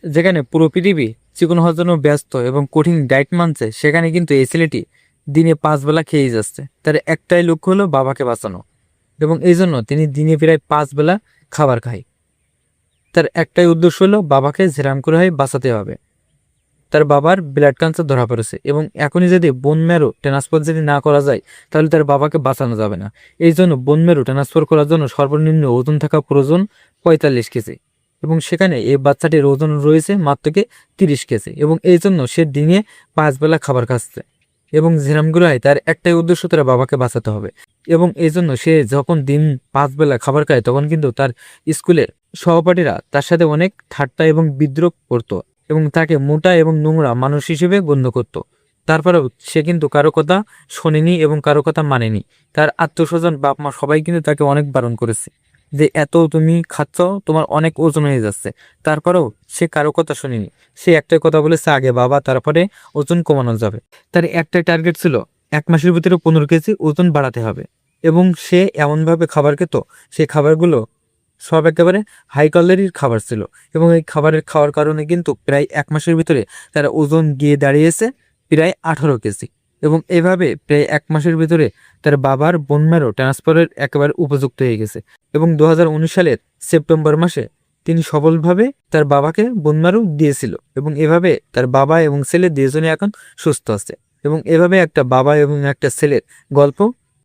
যেখানে পুরো পৃথিবী চিকন হওয়ার জন্য ব্যস্ত এবং কঠিন ডায়েট মানছে, সেখানে কিন্তু এই ছেলেটি দিনে 5 বেলা খেয়েই যাচ্ছে। তার একটাই লক্ষ্য হলো বাবাকে বাঁচানো, এবং এই জন্য তিনি দিনে প্রায় 5 বেলা খাবার খায়। তার একটাই উদ্দেশ্য হলো বাবাকে যেরাম করে হয় বাঁচাতে হবে। তার বাবার ব্লাড ক্যান্সার ধরা পড়েছে, এবং এখনই যদি বোন ম্যারো ট্রান্সফার যদি না করা যায়, তাহলে তার বাবাকে বাঁচানো যাবে না। এই জন্য বোন ম্যারো ট্রান্সফার করার জন্য সর্বনিম্ন ওজন থাকা প্রয়োজন 45 কেজি, এবং সেখানে এই বাচ্চাটির ওজন রয়েছে মাত্র 30 কেজি, এবং এই জন্য সে দিনে 5 বেলা খাবার খাচ্ছে। এবং যেরামগুলো হয় তার একটাই উদ্দেশ্য, তার বাবাকে বাঁচাতে হবে। এবং এই জন্য সে যখন দিন 5 বেলা খাবার খায়, তখন কিন্তু তার স্কুলের সহপাঠীরা তার সাথে অনেক ঠাট্টা এবং বিদ্রূপ করতো, এবং তাকে মোটা এবং নোংরা মানুষ হিসেবে গণ্য করত। তারপরেও সে কিন্তু কারো কথা শোনেনি এবং কারো কথা মানেনি। তার আত্মস্বজন, বাপ মা সবাই কিন্তু তাকে অনেক বারণ করেছে যে এত তুমি খাচ্ছ, তোমার অনেক ওজন হয়ে যাচ্ছে। তারপরেও সে কারো কথা শোনেনি। সে একটাই কথা বলেছে, আগে বাবা, তারপরে ওজন কমানো যাবে। তার একটাই টার্গেট ছিল 1 মাসের ভিতরে 15 কেজি ওজন বাড়াতে হবে। এবং সে এমনভাবে খাবার খেত, সেই খাবারগুলো সব একেবারে হাই ক্যালোরির খাবার ছিল। এবং এই খাবারের খাওয়ার কারণে কিন্তু প্রায় 1 মাসের ভিতরে তার ওজন গিয়ে দাঁড়িয়েছে প্রায় 18 কেজি। এবং এভাবে প্রায় 1 মাসের ভিতরে তার বাবার বোন ম্যারো ট্রান্সফারের একেবারে উপযুক্ত হয়ে গেছে। এবং 2019 সালের সেপ্টেম্বর মাসে তিনি সফলভাবে তার বাবাকে বোন ম্যারো দিয়েছিল। এবং এভাবে তার বাবা এবং ছেলে দুজনে এখন সুস্থ আছে। এবং এভাবে একটা বাবা এবং একটা ছেলের গল্প